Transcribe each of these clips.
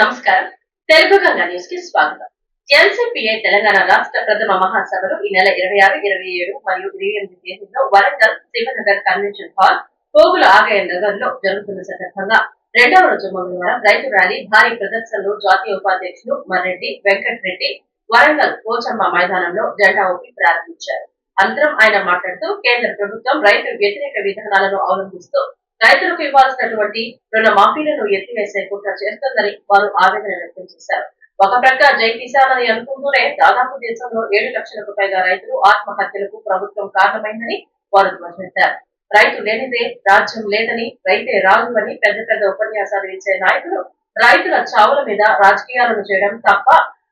నమస్కారం. తెలుగు గంగా న్యూస్ కి స్వాగతం. ఎన్సీపీఐ తెలంగాణ రాష్ట్ర ప్రథమ మహాసభలు ఈ నెల 26, 27 మరియు 28 తేదీల్లో వరంగల్ శివనగర్ కన్వెన్షన్ హాల్, పోగుల ఆగయ్య నగర్ లో జరుగుతున్న సందర్భంగా రెండవ రోజు మంగళవారం రైతు ర్యాలీ, భారీ ప్రదర్శనలు జాతీయ ఉపాధ్యక్షులు మర్రెడ్డి వెంకటరెడ్డి వరంగల్ పోచమ్మ మైదానంలో జెండా ఊపి ప్రారంభించారు. అనంతరం ఆయన మాట్లాడుతూ కేంద్ర ప్రభుత్వం రైతు వ్యతిరేక విధానాలను అవలంబిస్తూ రైతులకు ఇవ్వాల్సినటువంటి రుణమాఫీలను ఎత్తివేసే కుట్ర చేస్తుందని వారు ఆవేదన వ్యక్తం చేశారు. ఒక ప్రక్క జై కిసాన్ అని అనుకుంటూనే దాదాపు దేశంలో 7 లక్షలకు పైగా రైతులు ఆత్మహత్యలకు ప్రభుత్వం కారణమైందని వారు ధ్వజమెత్తారు. రైతు లేనిదే రాజ్యం లేదని, రైతే రాజు అని పెద్ద పెద్ద ఉపన్యాసాలు ఇచ్చే నాయకులు రైతుల చావుల మీద రాజకీయాలను చేయడం తప్ప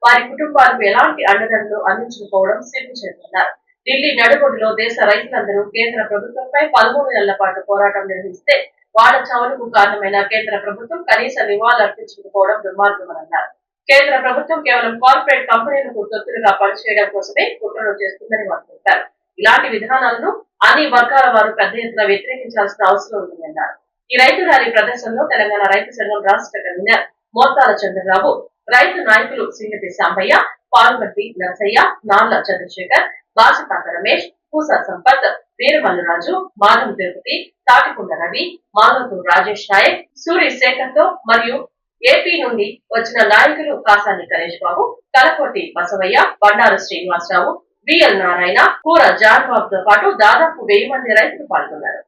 వారి కుటుంబాలకు ఎలాంటి అండదండలు అందించకపోవడం సిగ్గుచేటున్నారు. ఢిల్లీ నడుబొడిలో దేశ రైతులందరూ కేంద్ర ప్రభుత్వంపై 13 నెలల పాటు పోరాటం నిర్వహిస్తే వాడ చావులకు కారణమైన కేంద్ర ప్రభుత్వం కనీస నివాళులర్పించకపోవడం దుర్మార్గమన్నారు. కేంద్ర ప్రభుత్వం కేవలం కార్పొరేట్ కంపెనీలకు తొత్తులుగా పనిచేయడం కోసమే కుట్రలు చేస్తుందని వారు చెప్పారు. ఇలాంటి విధానాలను అన్ని వర్గాల వారు పెద్ద ఎత్తున వ్యతిరేకించాల్సిన అవసరం ఉందన్నారు. ఈ రైతు ర్యాలీ ప్రదర్శనలో తెలంగాణ రైతు సంఘం రాష్ట్ర కన్వీనర్ మోత్తాల చంద్రబాబు, రైతు నాయకులు సింగతి సాంబయ్య, పాల్వర్తి నర్సయ్య, నార్ల చంద్రశేఖర్, బాసిపాక రమేష్, పూస సంపత్, వీరమల్లురాజు, మాధవ్ తిరుపతి, తాటికొండ రవి, మాధవతూరు రాజేష్ నాయక్, సూరి శేఖర్ తో మరియు ఏపీ నుండి వచ్చిన నాయకులు కాసాని గణేష్ బాబు, కలకోటి బసవయ్య, బండారు శ్రీనివాసరావు, బిఎల్ నారాయణ, కూర జాన్ బాబు తో పాటు దాదాపు 1000 మంది రైతులు పాల్గొన్నారు.